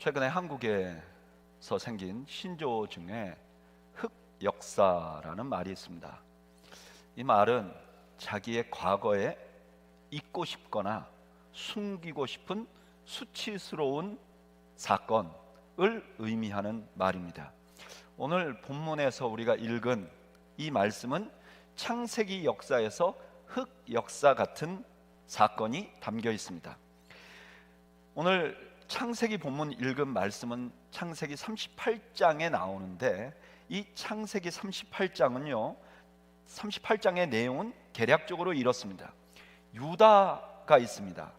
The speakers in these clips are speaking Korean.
최근에 한국에서 생긴 신조어 중에 흑역사라는 말이 있습니다. 이 말은 자기의 과거에 잊고 싶거나 숨기고 싶은 수치스러운 사건을 의미하는 말입니다. 오늘 본문에서 우리가 읽은 이 말씀은 창세기 역사에서 흑역사 같은 사건이 담겨 있습니다. 오늘 창세기 본문 읽은 말씀은 창세기 38장에 나오는데, 이 창세기 38장은요 38장의 내용은 개략적으로 이렇습니다. 유다가 있습니다.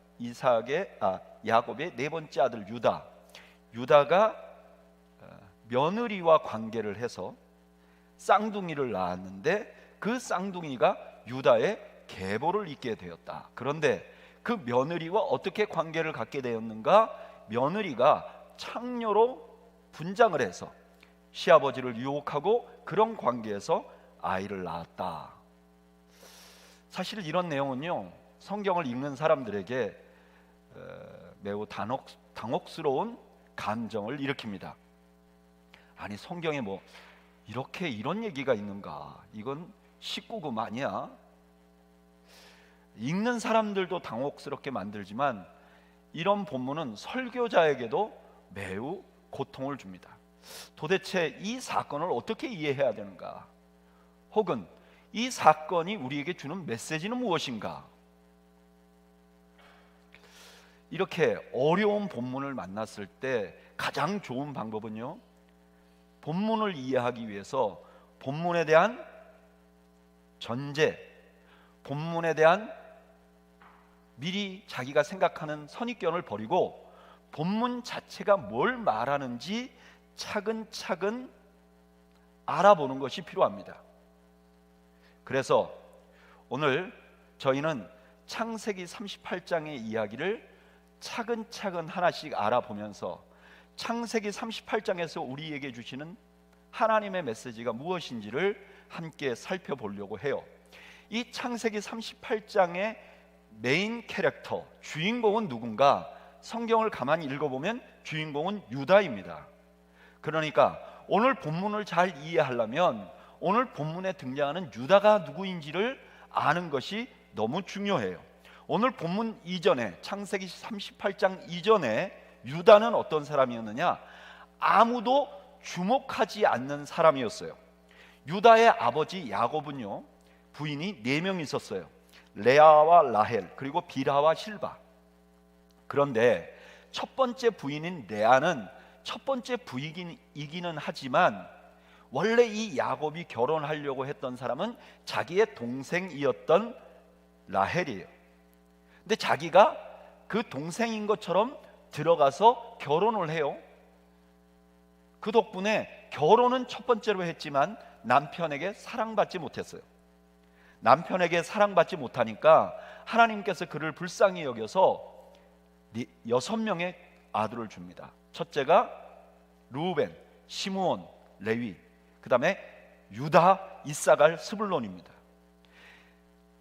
야곱의 네 번째 아들 유다가 며느리와 관계를 해서 쌍둥이를 낳았는데, 그 쌍둥이가 유다의 계보를 잇게 되었다. 그런데 그 며느리와 어떻게 관계를 갖게 되었는가? 며느리가 창녀로 분장을 해서 시아버지를 유혹하고 그런 관계에서 아이를 낳았다. 사실 이런 내용은요 성경을 읽는 사람들에게 매우 당혹스러운 감정을 일으킵니다. 아니, 성경에 뭐 이렇게 이런 얘기가 있는가? 이건 19금 아니야? 읽는 사람들도 당혹스럽게 만들지만 이런 본문은 설교자에게도 매우 고통을 줍니다. 도대체 이 사건을 어떻게 이해해야 되는가? 혹은 이 사건이 우리에게 주는 메시지는 무엇인가? 이렇게 어려운 본문을 만났을 때 가장 좋은 방법은요, 본문을 이해하기 위해서 본문에 대한 전제, 본문에 대한 미리 자기가 생각하는 선입견을 버리고 본문 자체가 뭘 말하는지 차근차근 알아보는 것이 필요합니다. 그래서 오늘 저희는 창세기 38장의 이야기를 차근차근 하나씩 알아보면서 창세기 38장에서 우리에게 주시는 하나님의 메시지가 무엇인지를 함께 살펴보려고 해요. 이 창세기 38장의 메인 캐릭터, 주인공은 누군가? 성경을 가만히 읽어보면 주인공은 유다입니다. 그러니까 오늘 본문을 잘 이해하려면 오늘 본문에 등장하는 유다가 누구인지를 아는 것이 너무 중요해요. 오늘 본문 이전에, 창세기 38장 이전에 유다는 어떤 사람이었느냐? 아무도 주목하지 않는 사람이었어요. 유다의 아버지 야곱은요 부인이 4명 있었어요. 레아와 라헬, 그리고 빌하와 실바. 그런데 첫 번째 부인인 레아는 첫 번째 부인이기는 하지만 원래 이 야곱이 결혼하려고 했던 사람은 자기의 동생이었던 라헬이에요. 근데 자기가 그 동생인 것처럼 들어가서 결혼을 해요. 그 덕분에 결혼은 첫 번째로 했지만 남편에게 사랑받지 못했어요. 남편에게 사랑받지 못하니까 하나님께서 그를 불쌍히 여겨서 6명의 아들을 줍니다. 첫째가 루벤, 시므온, 레위, 그 다음에 유다, 이사갈, 스불론입니다.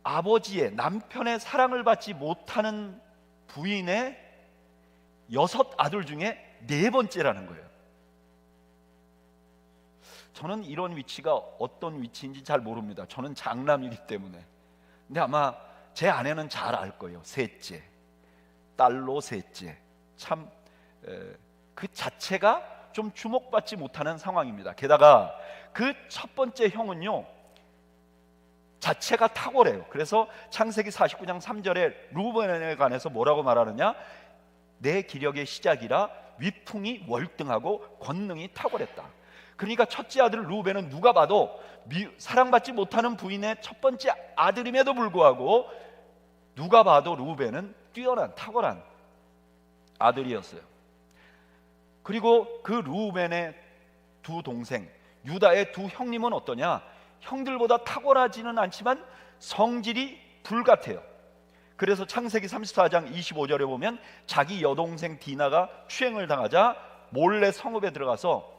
아버지의, 남편의 사랑을 받지 못하는 부인의 6 아들 중에 4번째라는 거예요. 저는 이런 위치가 어떤 위치인지 잘 모릅니다. 저는 장남이기 때문에. 근데 아마 제 아내는 잘 알 거예요. 셋째, 딸로 셋째. 참 그 자체가 좀 주목받지 못하는 상황입니다. 게다가 그 첫 번째 형은요 자체가 탁월해요. 그래서 창세기 49장 3절에 루벤에 관해서 뭐라고 말하느냐? 내 기력의 시작이라 위풍이 월등하고 권능이 탁월했다. 그러니까 첫째 아들 루벤은 누가 봐도 사랑받지 못하는 부인의 첫 번째 아들임에도 불구하고 누가 봐도 루벤은 뛰어난, 탁월한 아들이었어요. 그리고 그 루벤의 2 동생, 유다의 2 형님은 어떠냐? 형들보다 탁월하지는 않지만 성질이 불같아요. 그래서 창세기 34장 25절에 보면 자기 여동생 디나가 추행을 당하자 몰래 성읍에 들어가서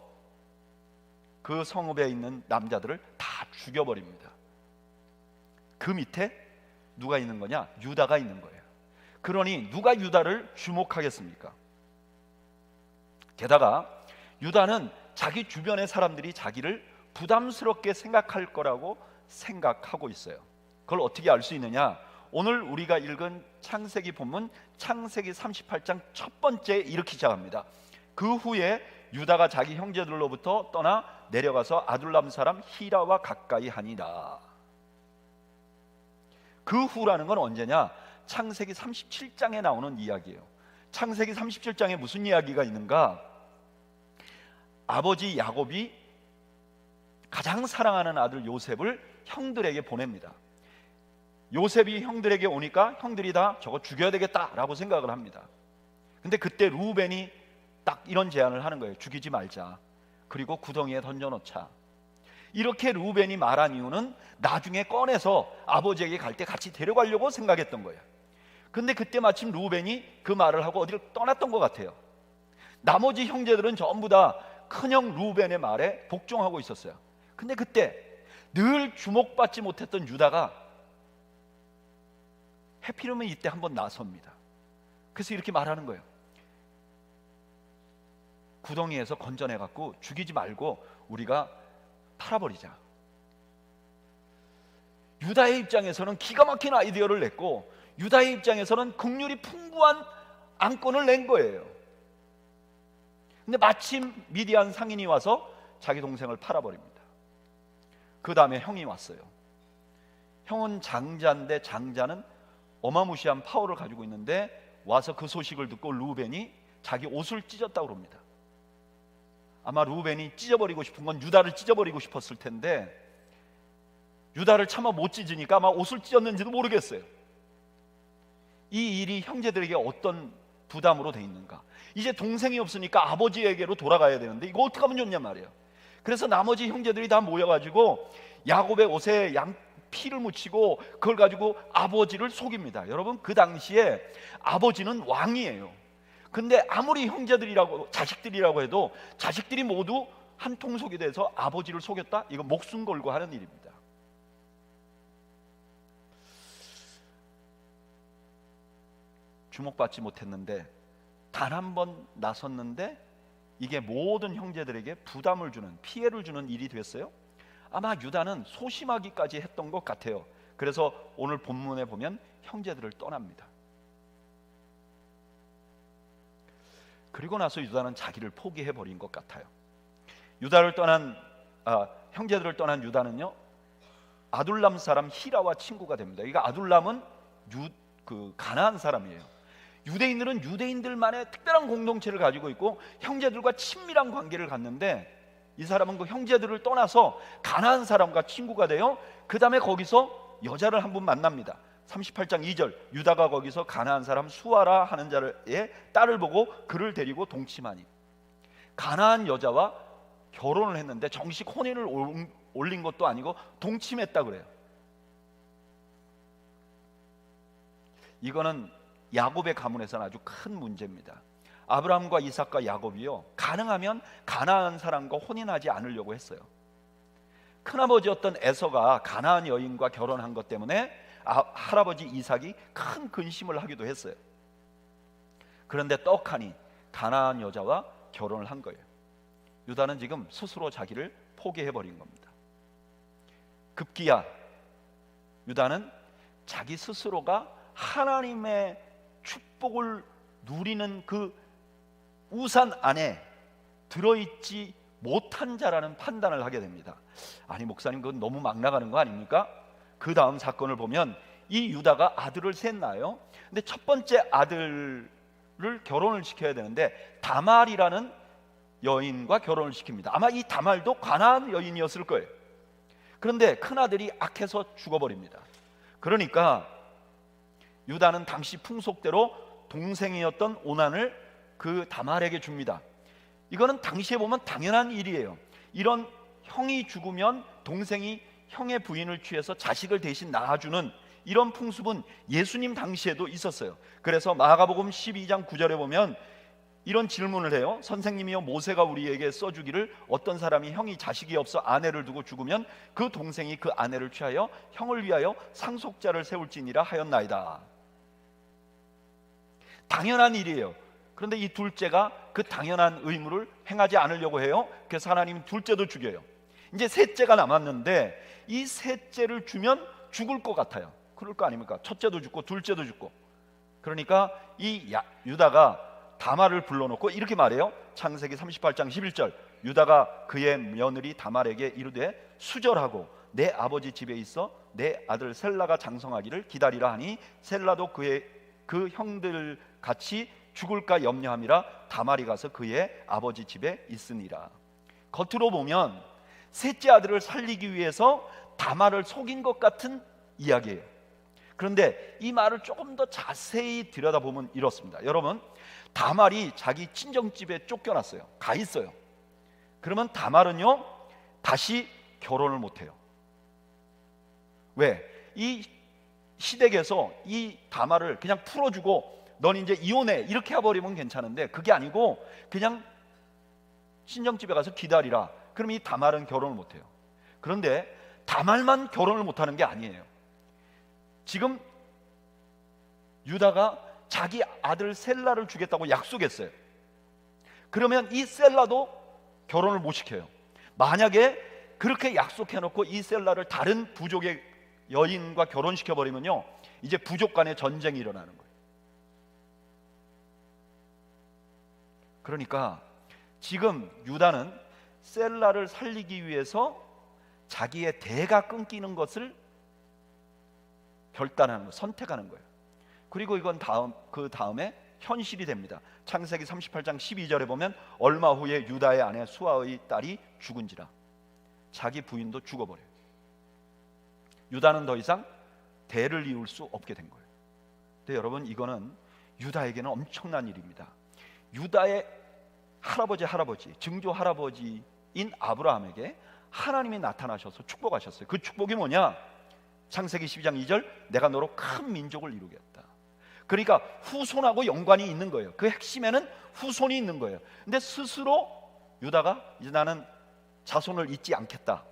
그 성읍에 있는 남자들을 다 죽여버립니다. 그 밑에 누가 있는 거냐? 유다가 있는 거예요. 그러니 누가 유다를 주목하겠습니까? 게다가 유다는 자기 주변의 사람들이 자기를 부담스럽게 생각할 거라고 생각하고 있어요. 그걸 어떻게 알 수 있느냐? 오늘 우리가 읽은 창세기 본문 창세기 38장 첫 번째 이렇게 시작합니다. 그 후에 유다가 자기 형제들로부터 떠나 내려가서 아둘람 사람 히라와 가까이 하니라. 그 후라는 건 언제냐? 창세기 37장에 나오는 이야기예요. 창세기 37장에 무슨 이야기가 있는가? 아버지 야곱이 가장 사랑하는 아들 요셉을 형들에게 보냅니다. 요셉이 형들에게 오니까 형들이 다 저거 죽여야 되겠다라고 생각을 합니다. 근데 그때 루벤이 딱 이런 제안을 하는 거예요. 죽이지 말자. 그리고 구덩이에 던져놓자. 이렇게 루벤이 말한 이유는 나중에 꺼내서 아버지에게 갈 때 같이 데려가려고 생각했던 거예요. 근데 그때 마침 루벤이 그 말을 하고 어디를 떠났던 것 같아요. 나머지 형제들은 전부 다 큰형 루벤의 말에 복종하고 있었어요. 근데 그때 늘 주목받지 못했던 유다가 해피름은 이때 한번 나섭니다. 그래서 이렇게 말하는 거예요. 구덩이에서 건져내갖고 죽이지 말고 우리가 팔아버리자. 유다의 입장에서는 기가 막힌 아이디어를 냈고 유다의 입장에서는 긍휼이 풍부한 안건을 낸 거예요. 근데 마침 미디안 상인이 와서 자기 동생을 팔아버립니다. 그 다음에 형이 왔어요. 형은 장자인데 장자는 어마무시한 파워를 가지고 있는데 와서 그 소식을 듣고 루벤이 자기 옷을 찢었다고 그럽니다. 아마 루벤이 찢어버리고 싶은 건 유다를 찢어버리고 싶었을 텐데 유다를 차마 못 찢으니까 아마 옷을 찢었는지도 모르겠어요. 이 일이 형제들에게 어떤 부담으로 돼 있는가? 이제 동생이 없으니까 아버지에게로 돌아가야 되는데 이거 어떻게 하면 좋냐 말이에요. 그래서 나머지 형제들이 다 모여가지고 야곱의 옷에 양 피를 묻히고 그걸 가지고 아버지를 속입니다. 여러분, 그 당시에 아버지는 왕이에요. 근데 아무리 형제들이라고 자식들이라고 해도 자식들이 모두 한 통속이 돼서 아버지를 속였다? 이거 목숨 걸고 하는 일입니다. 주목받지 못했는데 단 한 번 나섰는데 이게 모든 형제들에게 부담을 주는, 피해를 주는 일이 됐어요. 아마 유다는 소심하기까지 했던 것 같아요. 그래서 오늘 본문에 보면 형제들을 떠납니다. 그리고 나서 유다는 자기를 포기해버린 것 같아요. 형제들을 떠난 유다는요, 아둘람 사람 히라와 친구가 됩니다. 이거 아둘람은 가나안 사람이에요. 유대인들은 유대인들만의 특별한 공동체를 가지고 있고 형제들과 친밀한 관계를 갖는데 이 사람은 그 형제들을 떠나서 가나안 사람과 친구가 돼요. 그 다음에 거기서 여자를 한 분 만납니다. 38장 2절, 유다가 거기서 가나안 사람 수아라 하는 자의 딸을 보고 그를 데리고 동침하니. 가나안 여자와 결혼을 했는데 정식 혼인을 올린 것도 아니고 동침했다 그래요. 이거는 야곱의 가문에서는 아주 큰 문제입니다. 아브라함과 이삭과 야곱이요, 가능하면 가나안 사람과 혼인하지 않으려고 했어요. 큰아버지였던 에서가 가나안 여인과 결혼한 것 때문에 할아버지 이삭이 큰 근심을 하기도 했어요. 그런데 떡하니 가나안 여자와 결혼을 한 거예요. 유다는 지금 스스로 자기를 포기해버린 겁니다. 급기야 유다는 자기 스스로가 하나님의 축복을 누리는 그 우산 안에 들어있지 못한 자라는 판단을 하게 됩니다. 아니 목사님, 그건 너무 막 나가는 거 아닙니까? 그 다음 사건을 보면 이 유다가 아들을 셋 낳아요. 근데 첫 번째 아들을 결혼을 시켜야 되는데 다말이라는 여인과 결혼을 시킵니다. 아마 이 다말도 가나안 여인이었을 거예요. 그런데 큰아들이 악해서 죽어버립니다. 그러니까 유다는 당시 풍속대로 동생이었던 오난을 그 다말에게 줍니다. 이거는 당시에 보면 당연한 일이에요. 이런 형이 죽으면 동생이 형의 부인을 취해서 자식을 대신 낳아주는 이런 풍습은 예수님 당시에도 있었어요. 그래서 마가복음 12장 9절에 보면 이런 질문을 해요. 선생님이여, 모세가 우리에게 써주기를 어떤 사람이 형이 자식이 없어 아내를 두고 죽으면 그 동생이 그 아내를 취하여 형을 위하여 상속자를 세울지니라 하였나이다. 당연한 일이에요. 그런데 이 둘째가 그 당연한 의무를 행하지 않으려고 해요. 그래서 하나님은 둘째도 죽여요. 이제 셋째가 남았는데 이 셋째를 주면 죽을 것 같아요. 그럴 거 아닙니까? 첫째도 죽고 둘째도 죽고. 그러니까 이 유다가 다말을 불러놓고 이렇게 말해요. 창세기 38장 11절. 유다가 그의 며느리 다말에게 이르되 수절하고 내 아버지 집에 있어 내 아들 셀라가 장성하기를 기다리라 하니 셀라도 그 형들 같이 죽을까 염려함이라 다말이 가서 그의 아버지 집에 있으니라. 겉으로 보면 셋째 아들을 살리기 위해서 다말을 속인 것 같은 이야기예요. 그런데 이 말을 조금 더 자세히 들여다보면 이렇습니다. 여러분, 다말이 자기 친정집에 쫓겨났어요. 가 있어요. 그러면 다말은요 다시 결혼을 못해요. 왜? 이 시댁에서 이 다말을 그냥 풀어주고 넌 이제 이혼해 이렇게 해버리면 괜찮은데 그게 아니고 그냥 친정집에 가서 기다리라. 그럼 이 다말은 결혼을 못해요. 그런데 다말만 결혼을 못하는 게 아니에요. 지금 유다가 자기 아들 셀라를 주겠다고 약속했어요. 그러면 이 셀라도 결혼을 못 시켜요. 만약에 그렇게 약속해놓고 이 셀라를 다른 부족의 여인과 결혼시켜버리면요 이제 부족 간의 전쟁이 일어나는 거예요. 그러니까 지금 유다는 셀라를 살리기 위해서 자기의 대가 끊기는 것을 결단하는 거예요. 선택하는 거예요. 그리고 이건 그 다음에 현실이 됩니다. 창세기 38장 12절에 보면 얼마 후에 유다의 아내 수아의 딸이 죽은지라. 자기 부인도 죽어버려요. 유다는 더 이상 대를 이을 수 없게 된 거예요. 근데 여러분 이거는 유다에게는 엄청난 일입니다. 유다의 할아버지 증조 할아버지인 아브라함에게 하나님이 나타나셔서 축복하셨어요. 그 축복이 뭐냐? 창세기 12장 2절 내가 너로 큰 민족을 이루겠다. 그러니까 후손하고 연관이 있는 거예요. 그 핵심에는 후손이 있는 거예요. 근데 스스로 유다가 이제 나는 자손을 잇지 않겠다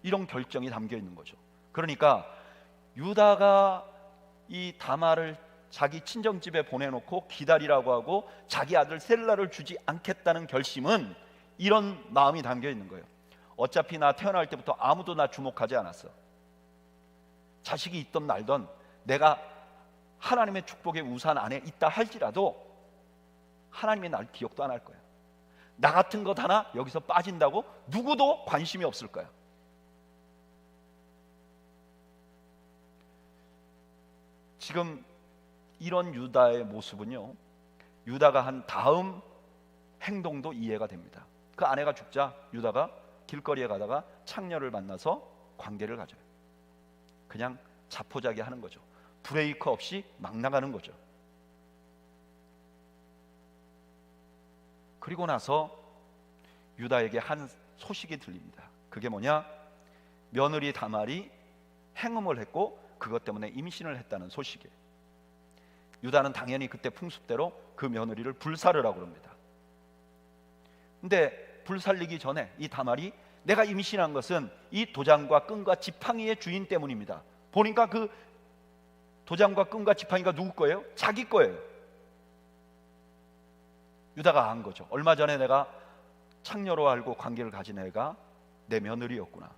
이런 결정이 담겨 있는 거죠. 그러니까 유다가 이 다말을 자기 친정집에 보내놓고 기다리라고 하고 자기 아들 셀라를 주지 않겠다는 결심은 이런 마음이 담겨 있는 거예요. 어차피 나 태어날 때부터 아무도 나 주목하지 않았어. 자식이 있던 말던 내가 하나님의 축복의 우산 안에 있다 할지라도 하나님이 날 기억도 안 할 거야. 나 같은 것 하나 여기서 빠진다고 누구도 관심이 없을 거야. 지금 이런 유다의 모습은요 유다가 한 다음 행동도 이해가 됩니다. 그 아내가 죽자 유다가 길거리에 가다가 창녀를 만나서 관계를 가져요. 그냥 자포자기 하는 거죠. 브레이크 없이 막 나가는 거죠. 그리고 나서 유다에게 한 소식이 들립니다. 그게 뭐냐? 며느리 다말이 행음을 했고 그것 때문에 임신을 했다는 소식이에요. 유다는 당연히 그때 풍습대로 그 며느리를 불살으라고 합니다. 근데 불살리기 전에 이 다말이 내가 임신한 것은 이 도장과 끈과 지팡이의 주인 때문입니다. 보니까 그 도장과 끈과 지팡이가 누구 거예요? 자기 거예요. 유다가 안 거죠. 얼마 전에 내가 창녀로 알고 관계를 가진 애가 내 며느리였구나.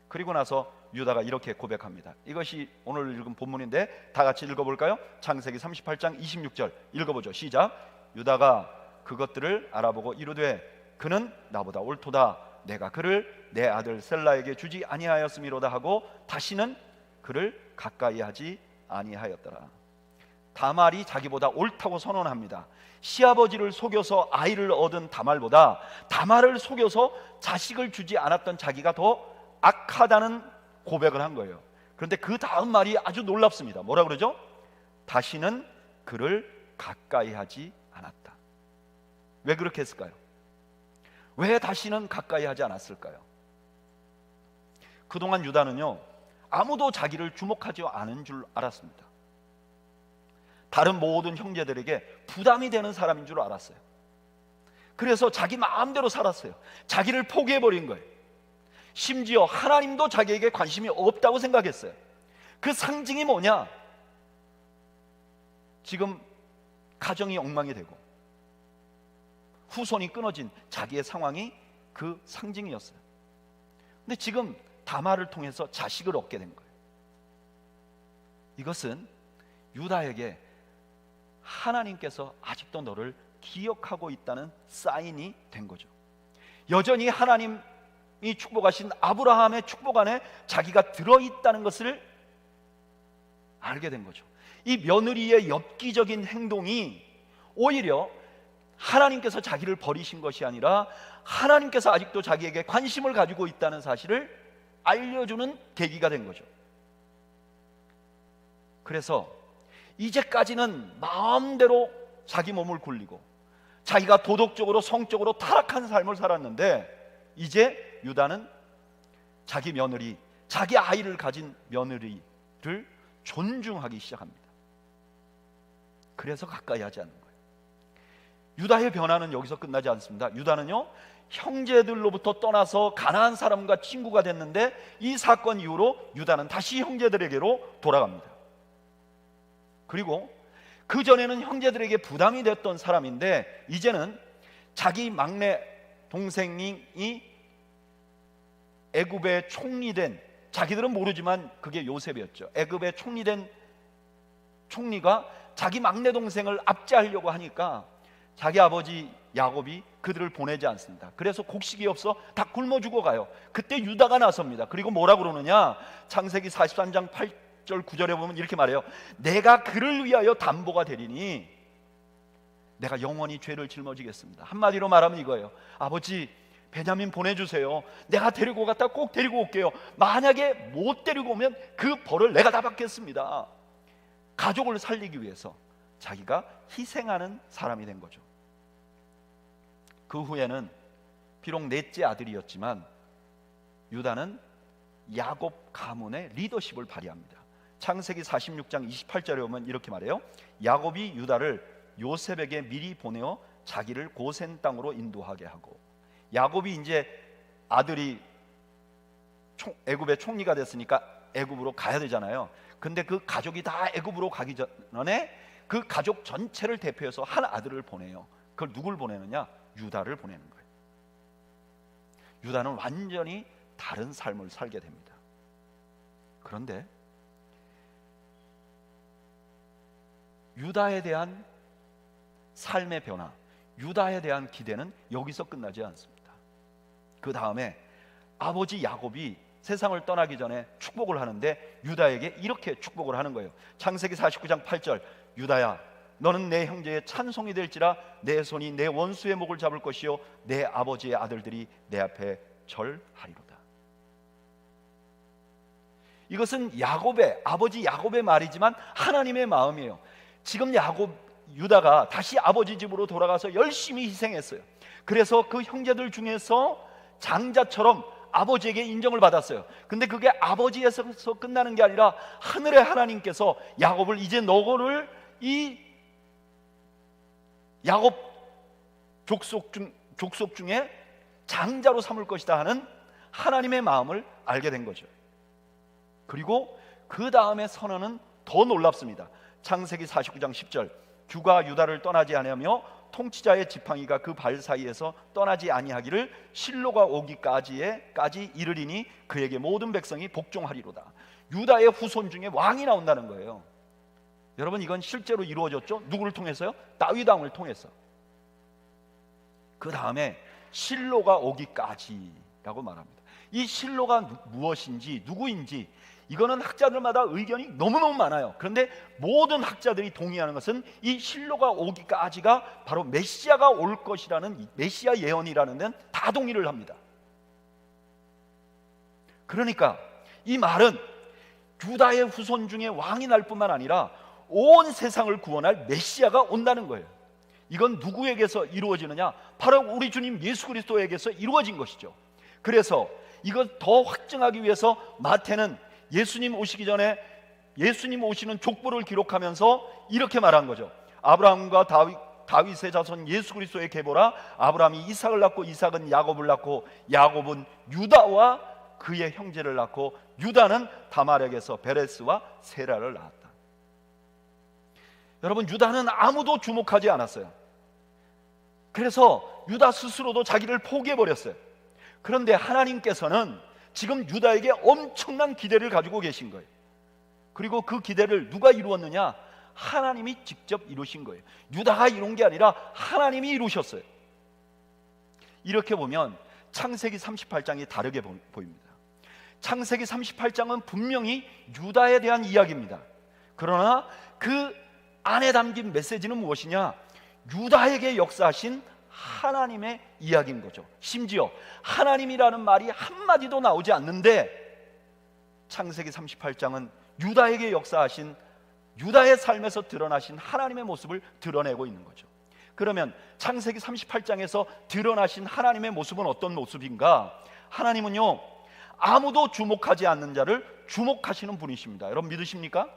그리고 나서 유다가 이렇게 고백합니다. 이것이 오늘 읽은 본문인데 다 같이 읽어볼까요? 창세기 38장 26절 읽어보죠. 시작. 유다가 그것들을 알아보고 이르되 그는 나보다 옳도다. 내가 그를 내 아들 셀라에게 주지 아니하였음이로다 하고 다시는 그를 가까이 하지 아니하였더라. 다말이 자기보다 옳다고 선언합니다. 시아버지를 속여서 아이를 얻은 다말보다 다말을 속여서 자식을 주지 않았던 자기가 더 악하다는 고백을 한 거예요. 그런데 그 다음 말이 아주 놀랍습니다. 뭐라 그러죠? 다시는 그를 가까이 하지 않았다. 왜 그렇게 했을까요? 왜 다시는 가까이 하지 않았을까요? 그동안 유다는요 아무도 자기를 주목하지 않은 줄 알았습니다. 다른 모든 형제들에게 부담이 되는 사람인 줄 알았어요. 그래서 자기 마음대로 살았어요. 자기를 포기해버린 거예요. 심지어 하나님도 자기에게 관심이 없다고 생각했어요. 그 상징이 뭐냐? 지금 가정이 엉망이 되고 후손이 끊어진 자기의 상황이 그 상징이었어요. 근데 지금 다말을 통해서 자식을 얻게 된 거예요. 이것은 유다에게 하나님께서 아직도 너를 기억하고 있다는 사인이 된 거죠. 여전히 하나님이 축복하신 아브라함의 축복 안에 자기가 들어있다는 것을 알게 된 거죠. 이 며느리의 엽기적인 행동이 오히려 하나님께서 자기를 버리신 것이 아니라 하나님께서 아직도 자기에게 관심을 가지고 있다는 사실을 알려주는 계기가 된 거죠. 그래서 이제까지는 마음대로 자기 몸을 굴리고 자기가 도덕적으로 성적으로 타락한 삶을 살았는데 이제 유다는 자기 며느리, 자기 아이를 가진 며느리를 존중하기 시작합니다. 그래서 가까이 하지 않는 거예요. 유다의 변화는 여기서 끝나지 않습니다. 유다는요, 형제들로부터 떠나서 가나안 사람과 친구가 됐는데 이 사건 이후로 유다는 다시 형제들에게로 돌아갑니다. 그리고 그 전에는 형제들에게 부담이 됐던 사람인데 이제는 자기 막내 동생이 애굽의 총리된, 자기들은 모르지만 그게 요셉이었죠. 애굽의 총리된 총리가 자기 막내 동생을 압제하려고 하니까 자기 아버지 야곱이 그들을 보내지 않습니다. 그래서 곡식이 없어 다 굶어 죽어 가요. 그때 유다가 나섭니다. 그리고 뭐라 그러느냐, 창세기 43장 8절 9절에 보면 이렇게 말해요. 내가 그를 위하여 담보가 되리니 내가 영원히 죄를 짊어지겠습니다. 한마디로 말하면 이거예요. 아버지, 베냐민 보내주세요. 내가 데리고 갔다 꼭 데리고 올게요. 만약에 못 데리고 오면 그 벌을 내가 다 받겠습니다. 가족을 살리기 위해서 자기가 희생하는 사람이 된 거죠. 그 후에는 비록 넷째 아들이었지만 유다는 야곱 가문의 리더십을 발휘합니다. 창세기 46장 28절에 보면 이렇게 말해요. 야곱이 유다를 요셉에게 미리 보내어 자기를 고센 땅으로 인도하게 하고, 야곱이 이제 아들이 애굽의 총리가 됐으니까 애굽으로 가야 되잖아요. 근데 그 가족이 다 애굽으로 가기 전에 그 가족 전체를 대표해서 한 아들을 보내요. 그걸 누굴 보내느냐? 유다를 보내는 거예요. 유다는 완전히 다른 삶을 살게 됩니다. 그런데 유다에 대한 삶의 변화, 유다에 대한 기대는 여기서 끝나지 않습니다. 그 다음에 아버지 야곱이 세상을 떠나기 전에 축복을 하는데 유다에게 이렇게 축복을 하는 거예요. 창세기 49장 8절, 유다야, 너는 내 형제의 찬송이 될지라 내 손이 내 원수의 목을 잡을 것이요 내 아버지의 아들들이 내 앞에 절하리로다. 이것은 야곱의, 아버지 야곱의 말이지만 하나님의 마음이에요. 지금 유다가 다시 아버지 집으로 돌아가서 열심히 희생했어요. 그래서 그 형제들 중에서 장자처럼 아버지에게 인정을 받았어요. 근데 그게 아버지에서 끝나는 게 아니라 하늘의 하나님께서 야곱을 이제 너를 이 야곱 족속 중에 장자로 삼을 것이다 하는 하나님의 마음을 알게 된 거죠. 그리고 그 다음에 선언은 더 놀랍습니다. 창세기 49장 10절, 주가 유다를 떠나지 아니하며 통치자의 지팡이가 그 발 사이에서 떠나지 아니하기를 실로가 오기까지 이르리니 그에게 모든 백성이 복종하리로다. 유다의 후손 중에 왕이 나온다는 거예요. 여러분, 이건 실제로 이루어졌죠. 누구를 통해서요? 다윗 왕을 통해서. 그 다음에 실로가 오기까지라고 말합니다. 이 실로가 무엇인지, 누구인지, 이거는 학자들마다 의견이 너무너무 많아요. 그런데 모든 학자들이 동의하는 것은 이 실로가 오기까지가 바로 메시아가 올 것이라는, 메시아 예언이라는 데는 다 동의를 합니다. 그러니까 이 말은 유다의 후손 중에 왕이 날 뿐만 아니라 온 세상을 구원할 메시아가 온다는 거예요. 이건 누구에게서 이루어지느냐? 바로 우리 주님 예수 그리스도에게서 이루어진 것이죠. 그래서 이걸 더 확증하기 위해서 마태는 예수님 오시기 전에 예수님 오시는 족보를 기록하면서 이렇게 말한 거죠. 아브라함과 다윗의 자손 예수 그리스도의 계보라. 아브라함이 이삭을 낳고 이삭은 야곱을 낳고 야곱은 유다와 그의 형제를 낳고 유다는 다말에게서 베레스와 세라를 낳았다. 여러분, 유다는 아무도 주목하지 않았어요. 그래서 유다 스스로도 자기를 포기해버렸어요. 그런데 하나님께서는 지금 유다에게 엄청난 기대를 가지고 계신 거예요. 그리고 그 기대를 누가 이루었느냐? 하나님이 직접 이루신 거예요. 유다가 이룬 게 아니라 하나님이 이루셨어요. 이렇게 보면 창세기 38장이 다르게 보입니다. 창세기 38장은 분명히 유다에 대한 이야기입니다. 그러나 그 안에 담긴 메시지는 무엇이냐? 유다에게 역사하신 하나님의 이야기인 거죠. 심지어 하나님이라는 말이 한마디도 나오지 않는데 창세기 38장은 유다에게 역사하신, 유다의 삶에서 드러나신 하나님의 모습을 드러내고 있는 거죠. 그러면 창세기 38장에서 드러나신 하나님의 모습은 어떤 모습인가? 하나님은요, 아무도 주목하지 않는 자를 주목하시는 분이십니다. 여러분 믿으십니까?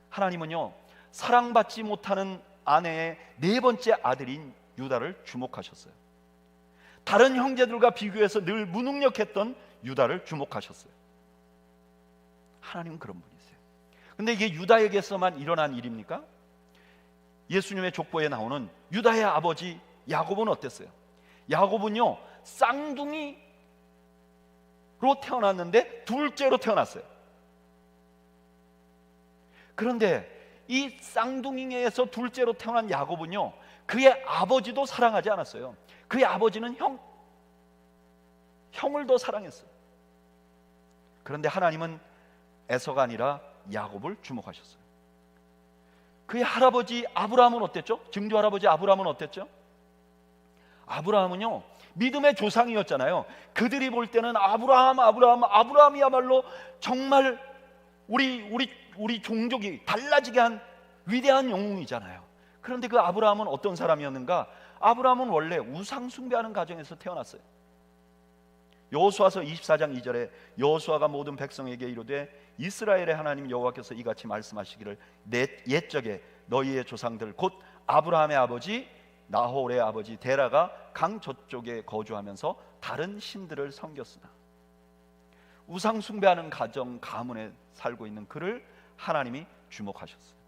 하나님은요, 사랑받지 못하는 아내의 네 번째 아들인 유다를 주목하셨어요. 다른 형제들과 비교해서 늘 무능력했던 유다를 주목하셨어요. 하나님은 그런 분이세요. 근데 이게 유다에게서만 일어난 일입니까? 예수님의 족보에 나오는 유다의 아버지 야곱은 어땠어요? 야곱은요, 쌍둥이로 태어났는데 둘째로 태어났어요. 그런데 이 쌍둥이에서 둘째로 태어난 야곱은요, 그의 아버지도 사랑하지 않았어요. 그의 아버지는 형을 더 사랑했어요. 그런데 하나님은 에서가 아니라 야곱을 주목하셨어요. 그의 할아버지 아브라함은 어땠죠? 증조 할아버지 아브라함은 어땠죠? 아브라함은요, 믿음의 조상이었잖아요. 그들이 볼 때는 아브라함이야말로 정말 우리 종족이 달라지게 한 위대한 영웅이잖아요. 그런데 그 아브라함은 어떤 사람이었는가? 아브라함은 원래 우상 숭배하는 가정에서 태어났어요. 여호수아서 24장 2절에 여호수아가 모든 백성에게 이르되 이스라엘의 하나님 여호와께서 이같이 말씀하시기를 내 옛적에 너희의 조상들 곧 아브라함의 아버지 나홀의 아버지 데라가 강 저쪽에 거주하면서 다른 신들을 섬겼으나, 우상 숭배하는 가정 가문에 살고 있는 그를 하나님이 주목하셨어요.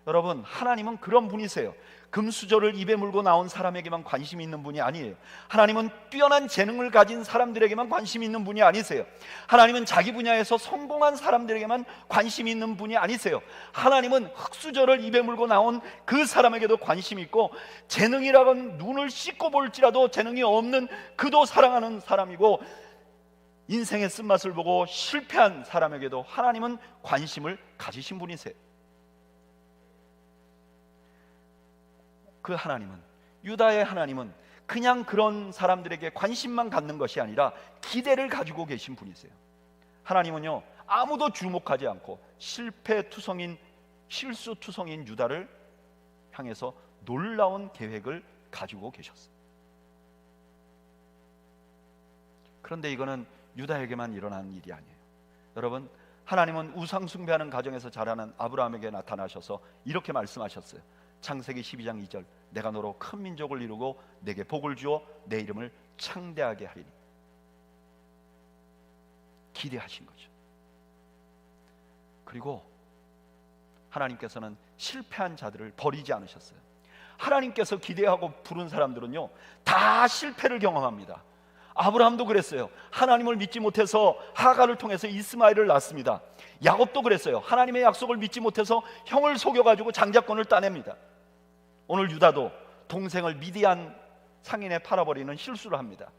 여러분, 하나님은 그런 분이세요. 금수저를 입에 물고 나온 사람에게만 관심이 있는 분이 아니에요. 하나님은 뛰어난 재능을 가진 사람들에게만 관심이 있는 분이 아니세요. 하나님은 자기 분야에서 성공한 사람들에게만 관심이 있는 분이 아니세요. 하나님은 흙수저를 입에 물고 나온 그 사람에게도 관심이 있고, 재능이라곤 눈을 씻고 볼지라도 재능이 없는 그도 사랑하는 사람이고, 인생의 쓴맛을 보고 실패한 사람에게도 하나님은 관심을 가지신 분이세요. 그 하나님은, 유다의 하나님은 그냥 그런 사람들에게 관심만 갖는 것이 아니라 기대를 가지고 계신 분이세요. 하나님은요, 아무도 주목하지 않고 실수투성인 유다를 향해서 놀라운 계획을 가지고 계셨어요. 그런데 이거는 유다에게만 일어난 일이 아니에요. 여러분, 하나님은 우상 숭배하는 가정에서 자라는 아브라함에게 나타나셔서 이렇게 말씀하셨어요. 창세기 12장 2절, 내가 너로 큰 민족을 이루고 내게 복을 주어 내 이름을 창대하게 하리니. 기대하신 거죠. 그리고 하나님께서는 실패한 자들을 버리지 않으셨어요. 하나님께서 기대하고 부른 사람들은요, 다 실패를 경험합니다. 아브라함도 그랬어요. 하나님을 믿지 못해서 하갈을 통해서 이스마엘을 낳습니다. 야곱도 그랬어요. 하나님의 약속을 믿지 못해서 형을 속여가지고 장자권을 따냅니다. 오늘 유다도 동생을 미디안 상인에 팔아버리는 실수를 합니다.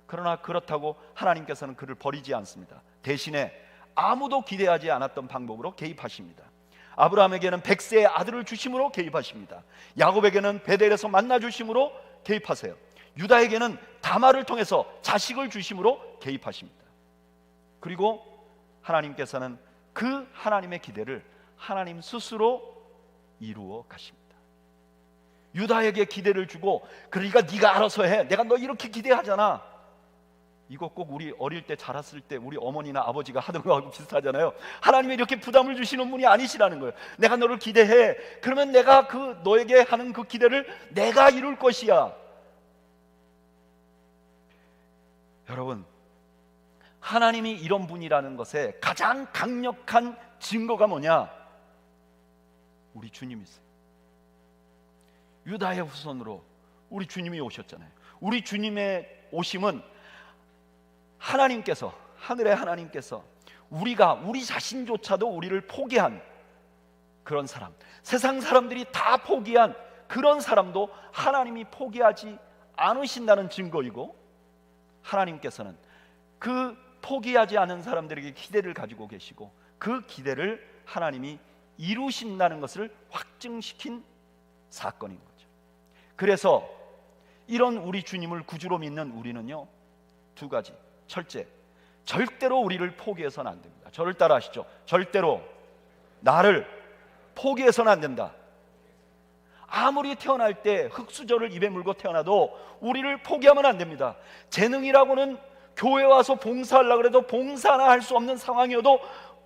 그러나 그렇다고 하나님께서는 그를 버리지 않습니다. 대신에 아무도 기대하지 않았던 방법으로 개입하십니다. 아브라함에게는 100세의 아들을 주심으로 개입하십니다. 야곱에게는 베델에서 만나 주심으로 개입하세요. 유다에게는 다말을 통해서 자식을 주심으로 개입하십니다. 그리고 하나님께서는 그 하나님의 기대를 하나님 스스로 이루어 가십니다. 유다에게 기대를 주고, 그러니까 네가 알아서 해, 내가 너 이렇게 기대하잖아. 이거 꼭 우리 어릴 때 자랐을 때 우리 어머니나 아버지가 하던 거하고 비슷하잖아요. 하나님이 이렇게 부담을 주시는 분이 아니시라는 거예요. 내가 너를 기대해, 그러면 내가 너에게 하는 그 기대를 내가 이룰 것이야. 여러분, 하나님이 이런 분이라는 것에 가장 강력한 증거가 뭐냐? 우리 주님이세요. 유다의 후손으로 우리 주님이 오셨잖아요. 우리 주님의 오심은 하나님께서, 하늘의 하나님께서 우리 자신조차도 우리를 포기한 그런 사람, 세상 사람들이 다 포기한 그런 사람도 하나님이 포기하지 않으신다는 증거이고, 하나님께서는 그 포기하지 않은 사람들에게 기대를 가지고 계시고 그 기대를 하나님이 이루신다는 것을 확증시킨 사건인 거죠. 그래서 이런 우리 주님을 구주로 믿는 우리는요, 두 가지. 첫째, 절대로 우리를 포기해서는 안 됩니다. 저를 따라 하시죠. 절대로 나를 포기해서는 안 된다. 아무리 태어날 때 흙수저를 입에 물고 태어나도 우리를 포기하면 안 됩니다. 재능이라고는 교회 와서 봉사하려고 해도 봉사나 할 수 없는 상황이어도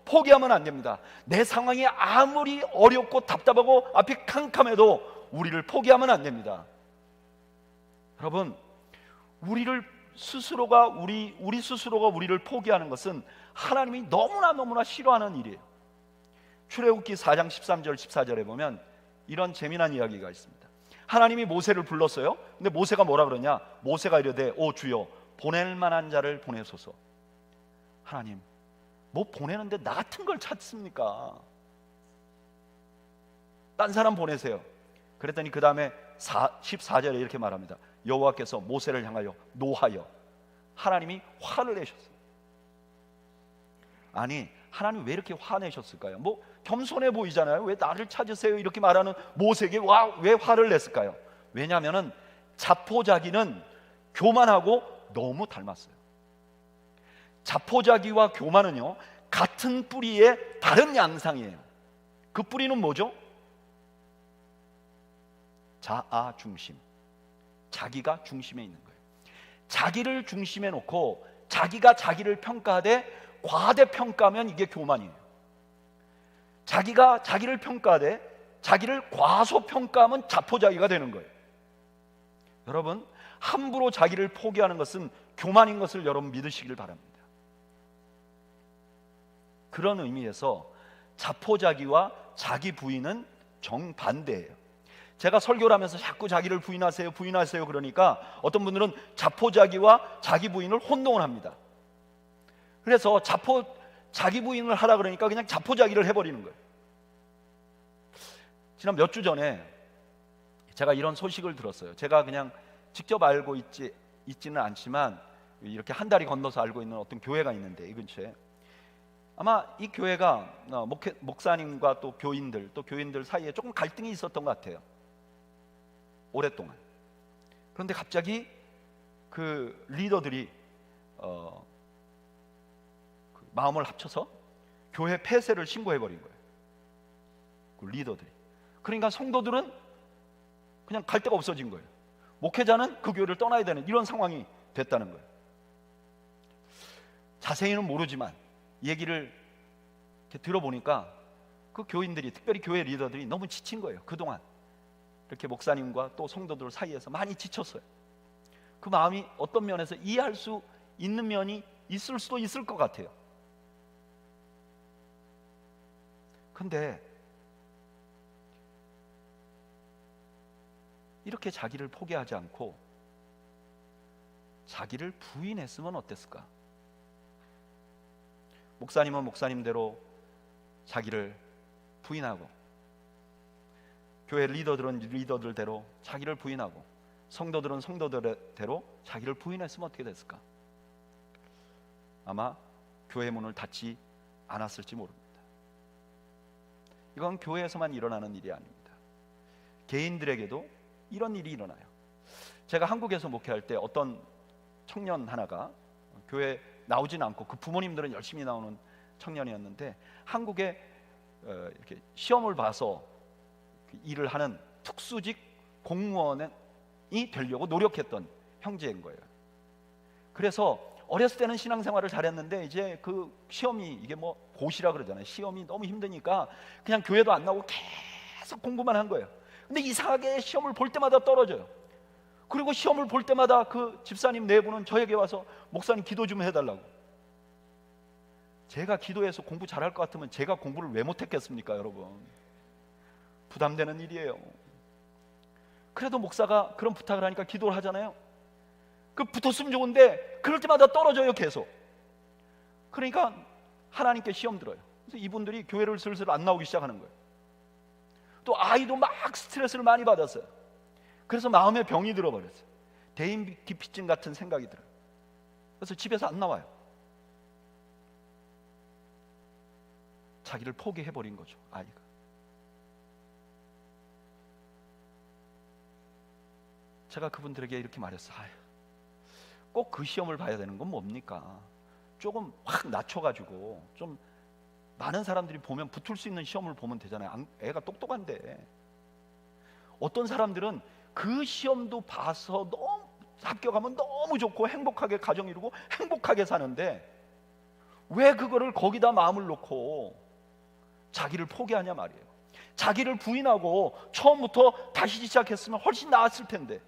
포기하면 안 됩니다. 내 상황이 아무리 어렵고 답답하고 앞이 캄캄해도 우리를 포기하면 안 됩니다. 여러분, 우리 스스로가 우리를 포기하는 것은 하나님이 너무나 싫어하는 일이에요. 출애굽기 4장 13절 14절에 보면 이런 재미난 이야기가 있습니다. 하나님이 모세를 불렀어요. 근데 모세가 뭐라 그러냐? 모세가 이르되 오 주여 보낼 만한 자를 보내소서. 하나님, 뭐 보내는데 나 같은 걸 찾습니까? 딴 사람 보내세요. 그랬더니 그 다음에 14절에 이렇게 말합니다. 여호와께서 모세를 향하여 노하여, 하나님이 화를 내셨어요. 아니, 하나님 왜 이렇게 화내셨을까요? 뭐 겸손해 보이잖아요. 왜 나를 찾으세요? 이렇게 말하는 모세에게 왜 화를 냈을까요? 왜냐하면 자포자기는 교만하고 너무 닮았어요. 자포자기와 교만은요, 같은 뿌리의 다른 양상이에요. 그 뿌리는 뭐죠? 자아 중심, 자기가 중심에 있는 거예요. 자기를 중심에 놓고 자기가 자기를 평가하되 과대평가하면 이게 교만이에요. 자기가 자기를 평가하되 자기를 과소평가하면 자포자기가 되는 거예요. 여러분, 함부로 자기를 포기하는 것은 교만인 것을 여러분 믿으시길 바랍니다. 그런 의미에서 자포자기와 자기 부인은 정반대예요. 제가 설교를 하면서 자꾸 자기를 부인하세요 그러니까 어떤 분들은 자포자기와 자기 부인을 혼동을 합니다. 그래서 자기 부인을 하라 그러니까 그냥 자포자기를 해버리는 거예요. 지난 몇 주 전에 제가 이런 소식을 들었어요. 제가 그냥 직접 알고 있지는 않지만 이렇게 한 다리 건너서 알고 있는 어떤 교회가 있는데, 이 근처에 아마 이 교회가 목사님과 또 교인들 사이에 조금 갈등이 있었던 것 같아요, 오랫동안. 그런데 갑자기 그 리더들이 그 마음을 합쳐서 교회 폐쇄를 신고해버린 거예요, 그 리더들이. 그러니까 성도들은 그냥 갈 데가 없어진 거예요. 목회자는 그 교회를 떠나야 되는 이런 상황이 됐다는 거예요. 자세히는 모르지만 얘기를 이렇게 들어보니까 그 교인들이, 특별히 교회 리더들이 너무 지친 거예요. 그동안 이렇게 목사님과 또 성도들 사이에서 많이 지쳤어요. 그 마음이 어떤 면에서 이해할 수 있는 면이 있을 수도 있을 것 같아요. 근데 이렇게 자기를 포기하지 않고 자기를 부인했으면 어땠을까? 목사님은 목사님대로 자기를 부인하고, 교회 리더들은 리더들대로 자기를 부인하고, 성도들은 성도들대로 자기를 부인했으면 어떻게 됐을까? 아마 교회 문을 닫지 않았을지 모릅니다. 이건 교회에서만 일어나는 일이 아닙니다. 개인들에게도 이런 일이 일어나요. 제가 한국에서 목회할 때 어떤 청년 하나가 교회 나오진 않고, 그 부모님들은 열심히 나오는 청년이었는데, 한국에 이렇게 시험을 봐서 일을 하는 특수직 공무원이 되려고 노력했던 형제인 거예요. 그래서 어렸을 때는 신앙생활을 잘했는데 이제 그 시험이, 이게 뭐 고시라 그러잖아요. 시험이 너무 힘드니까 그냥 교회도 안 나오고 계속 공부만 한 거예요. 근데 이상하게 시험을 볼 때마다 떨어져요. 그리고 시험을 볼 때마다 그 집사님 네 분은 저에게 와서 목사님 기도 좀 해달라고. 제가 기도해서 공부 잘할 것 같으면 제가 공부를 왜 못했겠습니까, 여러분? 부담되는 일이에요. 그래도 목사가 그런 부탁을 하니까 기도를 하잖아요. 그 붙었으면 좋은데 그럴 때마다 떨어져요, 계속. 그러니까 하나님께 시험 들어요. 그래서 이분들이 교회를 슬슬 안 나오기 시작하는 거예요. 또 아이도 막 스트레스를 많이 받았어요. 그래서 마음에 병이 들어버렸어요. 대인기피증 같은 생각이 들어요. 그래서 집에서 안 나와요. 자기를 포기해버린 거죠, 아이가. 제가 그분들에게 이렇게 말했어요. 꼭 그 시험을 봐야 되는 건 뭡니까? 조금 확 낮춰가지고 좀 많은 사람들이 보면 붙을 수 있는 시험을 보면 되잖아요. 애가 똑똑한데. 어떤 사람들은 그 시험도 봐서 너무 합격하면 너무 좋고 행복하게 가정 이루고 행복하게 사는데 왜 그거를 거기다 마음을 놓고 자기를 포기하냐 말이에요. 자기를 부인하고 처음부터 다시 시작했으면 훨씬 나았을 텐데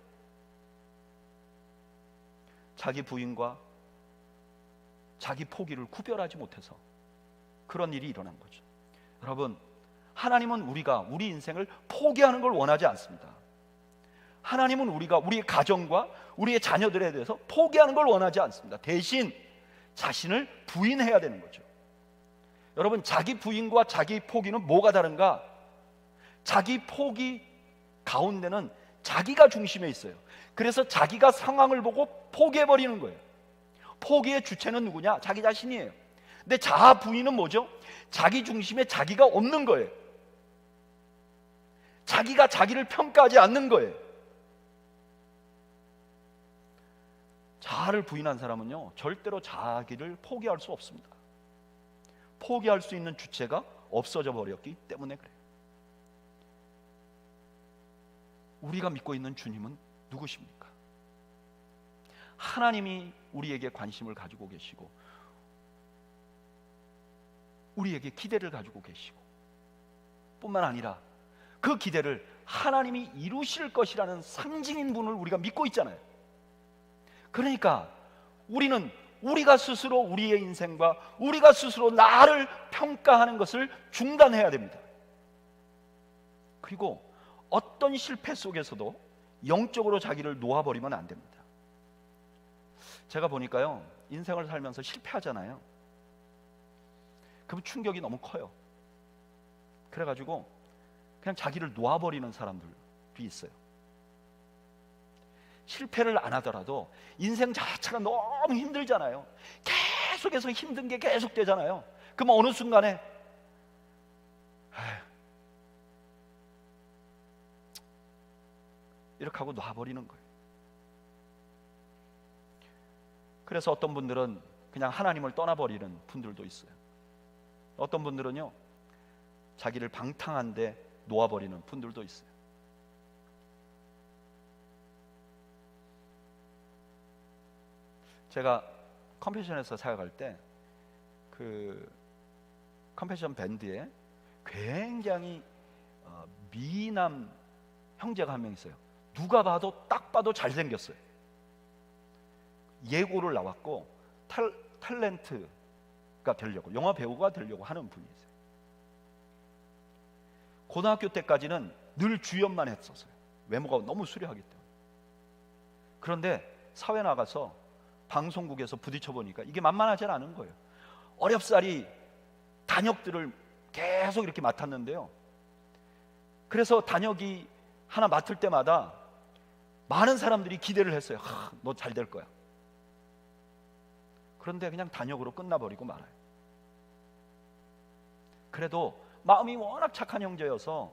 자기 부인과 자기 포기를 구별하지 못해서 그런 일이 일어난 거죠. 여러분, 하나님은 우리가 우리 인생을 포기하는 걸 원하지 않습니다. 하나님은 우리가 우리의 가정과 우리의 자녀들에 대해서 포기하는 걸 원하지 않습니다. 대신 자신을 부인해야 되는 거죠. 여러분, 자기 부인과 자기 포기는 뭐가 다른가? 자기 포기 가운데는 자기가 중심에 있어요. 그래서 자기가 상황을 보고 포기해버리는 거예요. 포기의 주체는 누구냐? 자기 자신이에요. 근데 자아 부인은 뭐죠? 자기 중심에 자기가 없는 거예요. 자기가 자기를 평가하지 않는 거예요. 자아를 부인한 사람은요, 절대로 자기를 포기할 수 없습니다. 포기할 수 있는 주체가 없어져 버렸기 때문에 그래요. 우리가 믿고 있는 주님은 누구십니까? 하나님이 우리에게 관심을 가지고 계시고 우리에게 기대를 가지고 계시고 뿐만 아니라 그 기대를 하나님이 이루실 것이라는 상징인 분을 우리가 믿고 있잖아요. 그러니까 우리는 우리가 스스로 우리의 인생과 우리가 스스로 나를 평가하는 것을 중단해야 됩니다. 그리고 어떤 실패 속에서도 영적으로 자기를 놓아버리면 안 됩니다. 제가 보니까요, 인생을 살면서 실패하잖아요. 그럼 충격이 너무 커요. 그래가지고 그냥 자기를 놓아버리는 사람들이 있어요. 실패를 안 하더라도 인생 자체가 너무 힘들잖아요. 계속해서 힘든 게 계속 되잖아요. 그럼 어느 순간에 이렇게 하고 놔버리는 거예요. 그래서 어떤 분들은 그냥 하나님을 떠나버리는 분들도 있어요. 어떤 분들은요, 자기를 방탕한데 놓아버리는 분들도 있어요. 제가 컴패션에서 사역할 때 그 컴패션 밴드에 굉장히 미남 형제가 한 명 있어요. 누가 봐도 딱 봐도 잘생겼어요. 예고를 나왔고 탤런트가 되려고, 영화 배우가 되려고 하는 분이 있어요. 고등학교 때까지는 늘 주연만 했었어요. 외모가 너무 수려하기 때문에. 그런데 사회 나가서 방송국에서 부딪혀 보니까 이게 만만하지 않은 거예요. 어렵사리 단역들을 계속 이렇게 맡았는데요. 그래서 단역이 하나 맡을 때마다 많은 사람들이 기대를 했어요. 너 잘 될 거야. 그런데 그냥 단역으로 끝나버리고 말아요. 그래도 마음이 워낙 착한 형제여서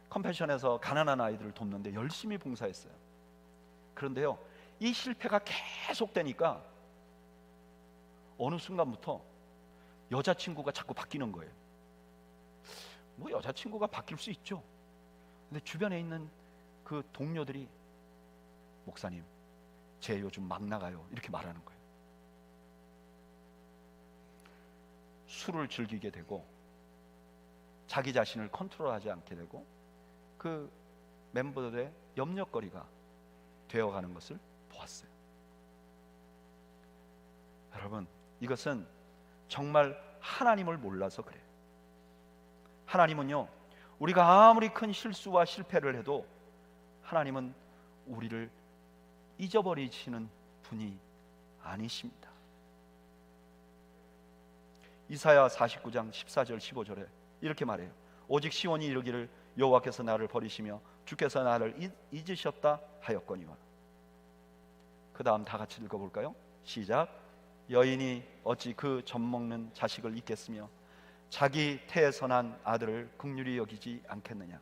컴패션에서 가난한 아이들을 돕는데 열심히 봉사했어요. 그런데요, 이 실패가 계속되니까 어느 순간부터 여자친구가 자꾸 바뀌는 거예요. 뭐 여자친구가 바뀔 수 있죠. 근데 주변에 있는 그 동료들이 목사님, 쟤 요즘 막 나가요, 이렇게 말하는 거예요. 술을 즐기게 되고 자기 자신을 컨트롤하지 않게 되고 그 멤버들의 염려거리가 되어가는 것을 보았어요. 여러분, 이것은 정말 하나님을 몰라서 그래요. 하나님은요, 우리가 아무리 큰 실수와 실패를 해도 하나님은 우리를 잊어버리시는 분이 아니십니다. 이사야 49장 14절 15절에 이렇게 말해요. 오직 시온이 이르기를 여호와께서 나를 버리시며 주께서 나를 잊으셨다 하였거니와. 그 다음 다 같이 읽어볼까요? 시작. 여인이 어찌 그 젖먹는 자식을 잊겠으며 자기 태에서 난 아들을 긍휼히 여기지 않겠느냐.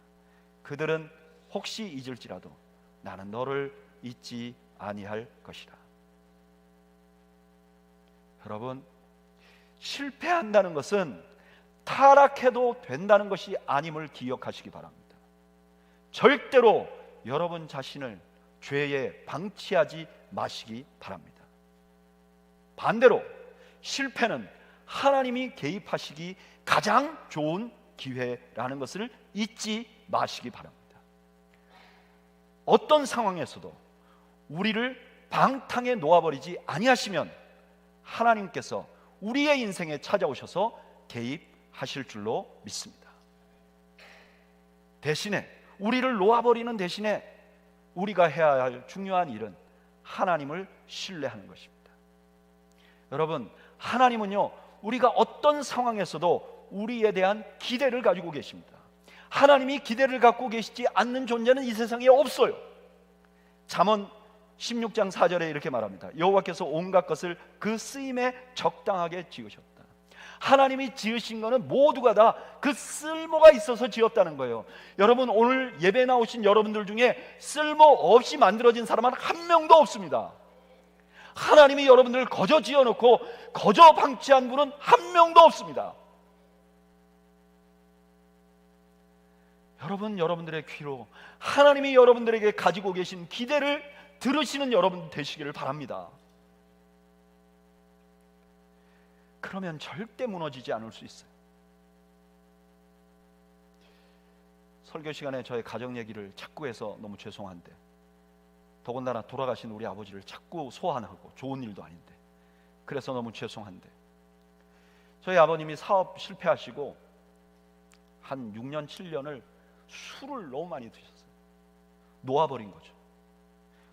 그들은 혹시 잊을지라도 나는 너를 잊지 아니할 것이라. 여러분, 실패한다는 것은 타락해도 된다는 것이 아님을 기억하시기 바랍니다. 절대로 여러분 자신을 죄에 방치하지 마시기 바랍니다. 반대로 실패는 하나님이 개입하시기 가장 좋은 기회라는 것을 잊지 마시기 바랍니다. 어떤 상황에서도 우리를 방탕에 놓아버리지 아니하시면 하나님께서 우리의 인생에 찾아오셔서 개입하실 줄로 믿습니다. 대신에 우리를 놓아버리는 대신에 우리가 해야 할 중요한 일은 하나님을 신뢰하는 것입니다. 여러분, 하나님은요, 우리가 어떤 상황에서도 우리에 대한 기대를 가지고 계십니다. 하나님이 기대를 갖고 계시지 않는 존재는 이 세상에 없어요. 잠언 16장 4절에 이렇게 말합니다. 여호와께서 온갖 것을 그 쓰임에 적당하게 지으셨다. 하나님이 지으신 것은 모두가 다 그 쓸모가 있어서 지었다는 거예요. 여러분, 오늘 예배 나오신 여러분들 중에 쓸모 없이 만들어진 사람은 한 명도 없습니다. 하나님이 여러분들을 거저 지어놓고 거저 방치한 분은 한 명도 없습니다. 여러분, 여러분들의 귀로 하나님이 여러분들에게 가지고 계신 기대를 들으시는 여러분 되시기를 바랍니다. 그러면 절대 무너지지 않을 수 있어요. 설교 시간에 저의 가정 얘기를 자꾸 해서 너무 죄송한데, 더군다나 돌아가신 우리 아버지를 자꾸 소환하고, 좋은 일도 아닌데 그래서 너무 죄송한데, 저희 아버님이 사업 실패하시고 한 6년 7년을 술을 너무 많이 드셨어요. 놓아버린 거죠.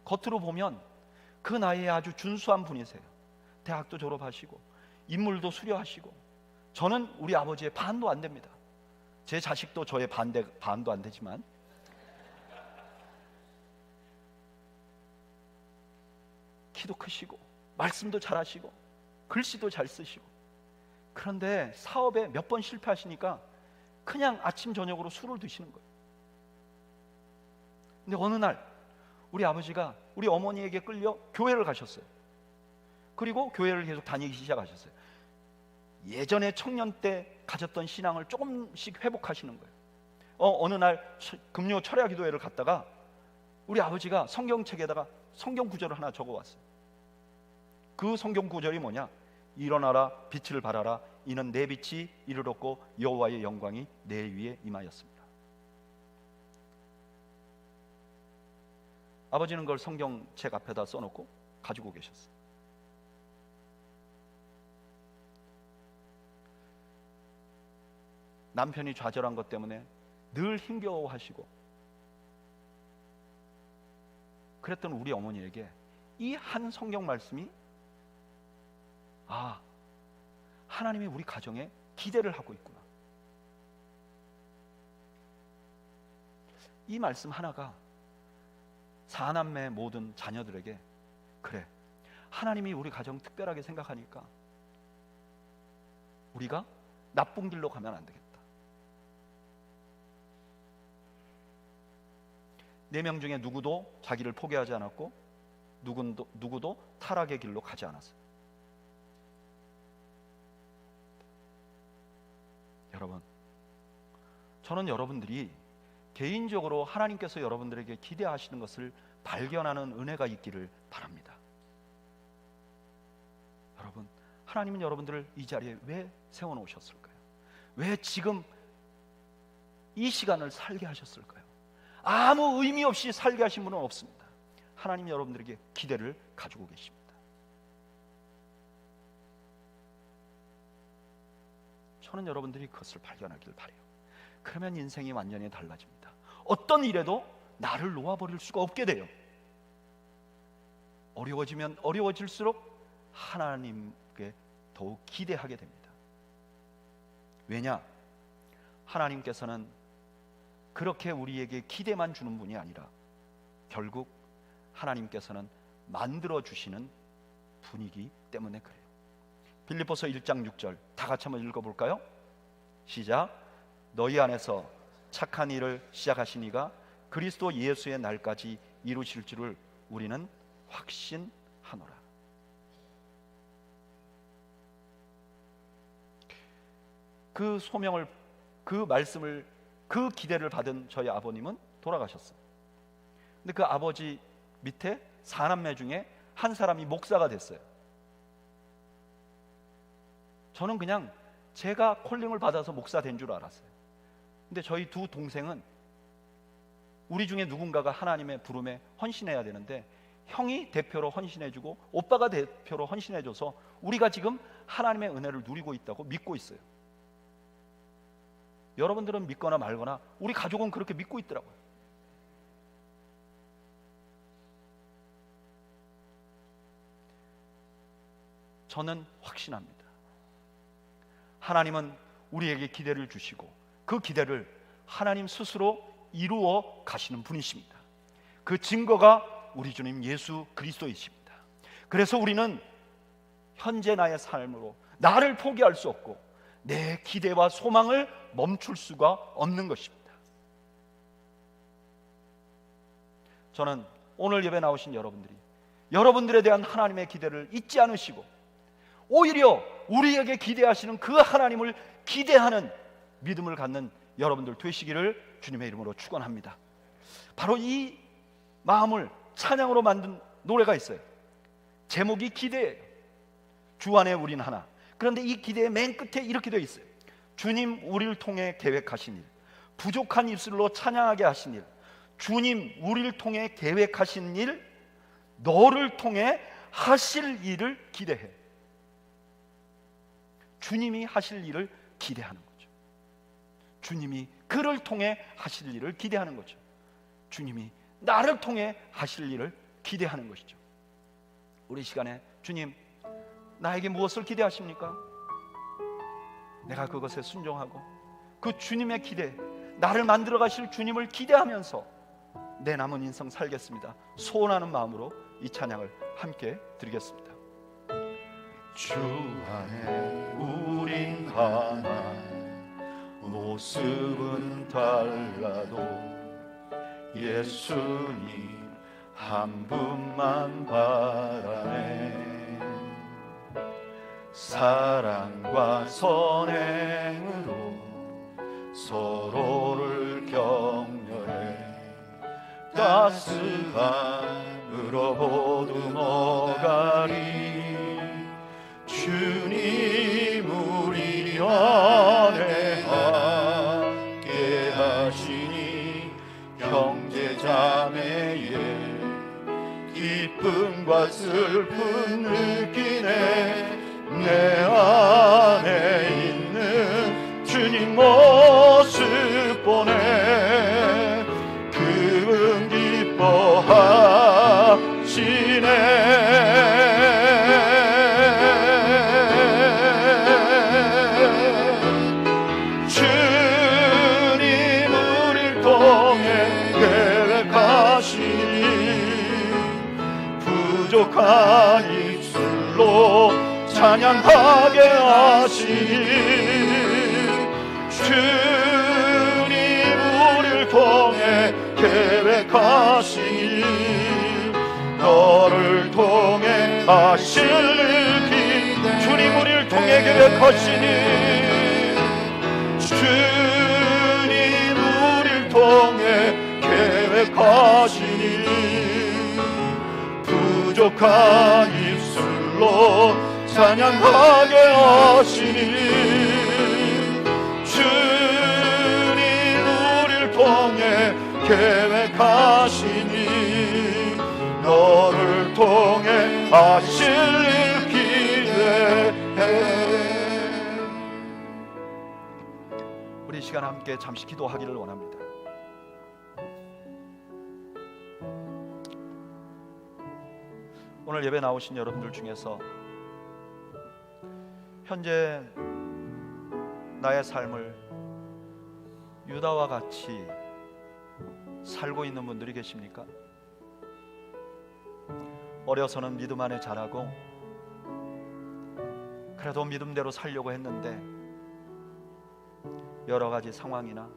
겉으로 보면 그 나이에 아주 준수한 분이세요. 대학도 졸업하시고 인물도 수려하시고, 저는 우리 아버지의 반도 안 됩니다. 제 자식도 저의 반도 안 되지만, 키도 크시고 말씀도 잘하시고 글씨도 잘 쓰시고, 그런데 사업에 몇 번 실패하시니까 그냥 아침 저녁으로 술을 드시는 거예요. 근데 어느 날 우리 아버지가 우리 어머니에게 끌려 교회를 가셨어요. 그리고 교회를 계속 다니기 시작하셨어요. 예전에 청년 때 가졌던 신앙을 조금씩 회복하시는 거예요. 어느 날 금요 철야 기도회를 갔다가 우리 아버지가 성경책에다가 성경 구절을 하나 적어왔어요. 그 성경 구절이 뭐냐? 일어나라 빛을 발하라 이는 내 빛이 이르렀고 여호와의 영광이 내 위에 임하였습니다. 아버지는 그걸 성경책 앞에다 써놓고 가지고 계셨어요. 남편이 좌절한 것 때문에 늘 힘겨워하시고 그랬던 우리 어머니에게 이 한 성경 말씀이, 아, 하나님이 우리 가정에 기대를 하고 있구나, 이 말씀 하나가 사남매 모든 자녀들에게, 그래, 하나님이 우리 가정 특별하게 생각하니까 우리가 나쁜 길로 가면 안 되겠다. 4명 중에 누구도 자기를 포기하지 않았고 누구도 타락의 길로 가지 않았어요. 여러분, 저는 여러분들이 개인적으로 하나님께서 여러분들에게 기대하시는 것을 발견하는 은혜가 있기를 바랍니다. 여러분, 하나님은 여러분들을 이 자리에 왜 세워놓으셨을까요? 왜 지금 이 시간을 살게 하셨을까요? 아무 의미 없이 살게 하신 분은 없습니다. 하나님이 여러분들에게 기대를 가지고 계십니다. 저는 여러분들이 그것을 발견하기를 바라요. 그러면 인생이 완전히 달라집니다. 어떤 일에도 나를 놓아버릴 수가 없게 돼요. 어려워지면 어려워질수록 하나님께 더욱 기대하게 됩니다. 왜냐? 하나님께서는 그렇게 우리에게 기대만 주는 분이 아니라 결국 하나님께서는 만들어 주시는 분이기 때문에 그래요. 빌립보서 1장 6절 다 같이 한번 읽어볼까요? 시작. 너희 안에서 착한 일을 시작하신 이가 그리스도 예수의 날까지 이루실 줄을 우리는 확신하노라. 그 소명을, 그 말씀을, 그 기대를 받은 저희 아버님은 돌아가셨어요. 근데 그 아버지 밑에 4남매 중에 한 사람이 목사가 됐어요. 저는 그냥 제가 콜링을 받아서 목사 된 줄 알았어요. 근데 저희 두 동생은 우리 중에 누군가가 하나님의 부름에 헌신해야 되는데 형이 대표로 헌신해주고 오빠가 대표로 헌신해줘서 우리가 지금 하나님의 은혜를 누리고 있다고 믿고 있어요. 여러분들은 믿거나 말거나 우리 가족은 그렇게 믿고 있더라고요. 저는 확신합니다. 하나님은 우리에게 기대를 주시고 그 기대를 하나님 스스로 이루어 가시는 분이십니다. 그 증거가 우리 주님 예수 그리스도이십니다. 그래서 우리는 현재 나의 삶으로 나를 포기할 수 없고 내 기대와 소망을 멈출 수가 없는 것입니다. 저는 오늘 예배 나오신 여러분들이 여러분들에 대한 하나님의 기대를 잊지 않으시고 오히려 우리에게 기대하시는 그 하나님을 기대하는 믿음을 갖는 여러분들 되시기를 주님의 이름으로 축원합니다. 바로 이 마음을 찬양으로 만든 노래가 있어요. 제목이 기대예요. 주 안에 우린 하나. 그런데 이 기대의 맨 끝에 이렇게 되어 있어요. 주님 우리를 통해 계획하신 일, 부족한 입술로 찬양하게 하신 일, 주님 우리를 통해 계획하신 일, 너를 통해 하실 일을 기대해. 주님이 하실 일을 기대하는 거죠. 주님이 그를 통해 하실 일을 기대하는 거죠. 주님이 나를 통해 하실 일을 기대하는 것이죠. 우리 시간에 주님 나에게 무엇을 기대하십니까? 내가 그것에 순종하고 그 주님의 기대, 나를 만들어 가실 주님을 기대하면서 내 남은 인생 살겠습니다. 소원하는 마음으로 이 찬양을 함께 드리겠습니다. 주 안에 우린 하나, 모습은 달라도 예수님 한 분만 바라네. 사랑과 선행으로 서로를 격려해 따스함으로 보듬어가리. 주님 우리 안에 함께 하시니 형제자매의 기쁨과 슬픔 느끼네. 내 안에 있는 주님 모습 보네. 그분 기뻐하시네. 부족한 입술로 찬양하게 하시니 주님 우리를 통해 계획하시니 너를 통해 하실 일 주님 우리를 통해 계획하시니 주님 우리를 통해 계획하시니 부족한 입술로 찬양하게 하시니 주님 우리를 통해 계획하시니 너를 통해 하실 일 기대해. 우리 시간 시간에 함께 잠시 기도하기를 원합니다. 오늘 예배 나오신 여러분들 중에서 현재 나의 삶을 유다와 같이 살고 있는 분들이 계십니까? 어려서는 믿음 안에 자라고 그래도 믿음대로 살려고 했는데 여러 가지 상황이나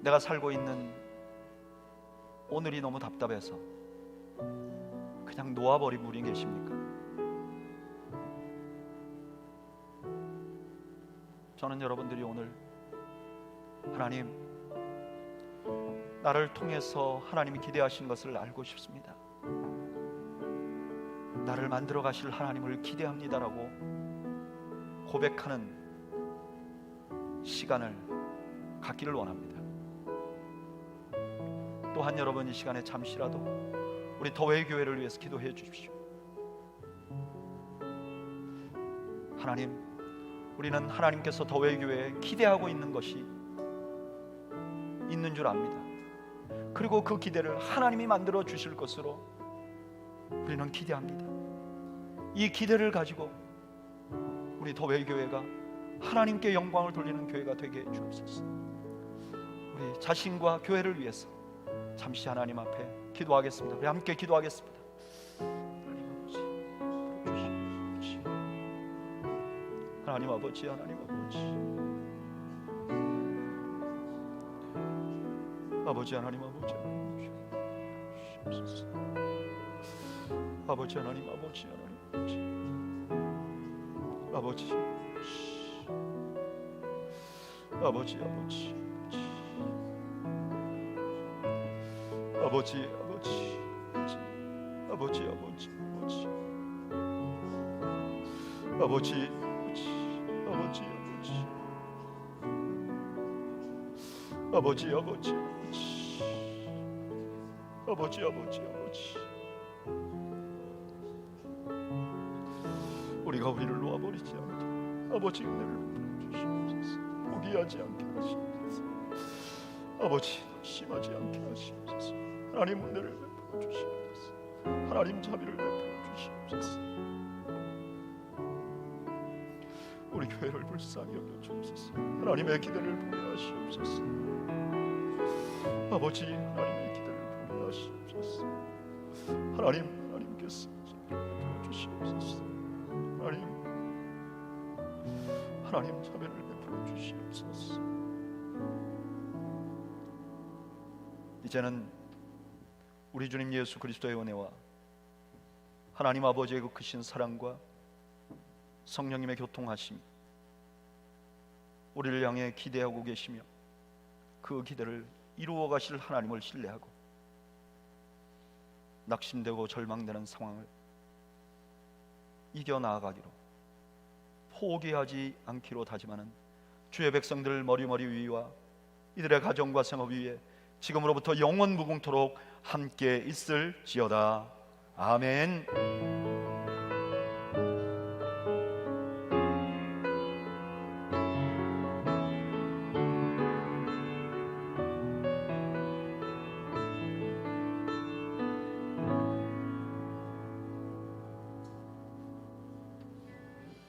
내가 살고 있는 오늘이 너무 답답해서 그냥 놓아버린 분이 계십니까? 저는 여러분들이 오늘 하나님, 나를 통해서 하나님이 기대하신 것을 알고 싶습니다. 나를 만들어 가실 하나님을 기대합니다라고 고백하는 시간을 갖기를 원합니다. 또한 여러분 이 시간에 잠시라도 우리 더웨이 교회를 위해서 기도해 주십시오. 하나님, 우리는 하나님께서 더웨이 교회에 기대하고 있는 것이 있는 줄 압니다. 그리고 그 기대를 하나님이 만들어 주실 것으로 우리는 기대합니다. 이 기대를 가지고 우리 더웨이 교회가 하나님께 영광을 돌리는 교회가 되게 해 주옵소서. 우리 자신과 교회를 위해서 잠시 하나님 앞에 기도하겠습니다. 우리 함께 기도하겠습니다. 하나님 아버지, 하나님 아버지, 아버지 하나님 아버지, 아버지 하나님 아버지, 아버지, 아버지, 아버지, 아버지, 아버지, 아버지, 아버지, 아버지, 아버지, 아버지, 아버지, 아버지, 아버지, 아버지, 우리가 우리를 놓아버리지 않게 아버지 은혜를 주시옵소서. 포기하지 않게 하시옵소서. 아버지 심하지 않게 하시옵소서. 하나님 은혜를 베풀어 주시옵소서. 하나님 자비를 베풀어 주시옵소서. 우리 교회를 불쌍히 여겨 주옵소서. 하나님의 기대를 보게 하시옵소서. 아버지 하나님의 기대를 보게 하시옵소서. 하나님께서 베풀어 주시옵소서. 하나님 자비를 베풀어 주시옵소서. 이제는 우리 주님 예수 그리스도의 은혜와 하나님 아버지의 그 크신 사랑과 성령님의 교통하심이 우리를 향해 기대하고 계시며 그 기대를 이루어 가실 하나님을 신뢰하고 낙심되고 절망되는 상황을 이겨 나아가기로 포기하지 않기로 다짐하는 주의 백성들 머리머리 위와 이들의 가정과 생업 위에 지금으로부터 영원 무궁토록 함께 있을지어다. 아멘.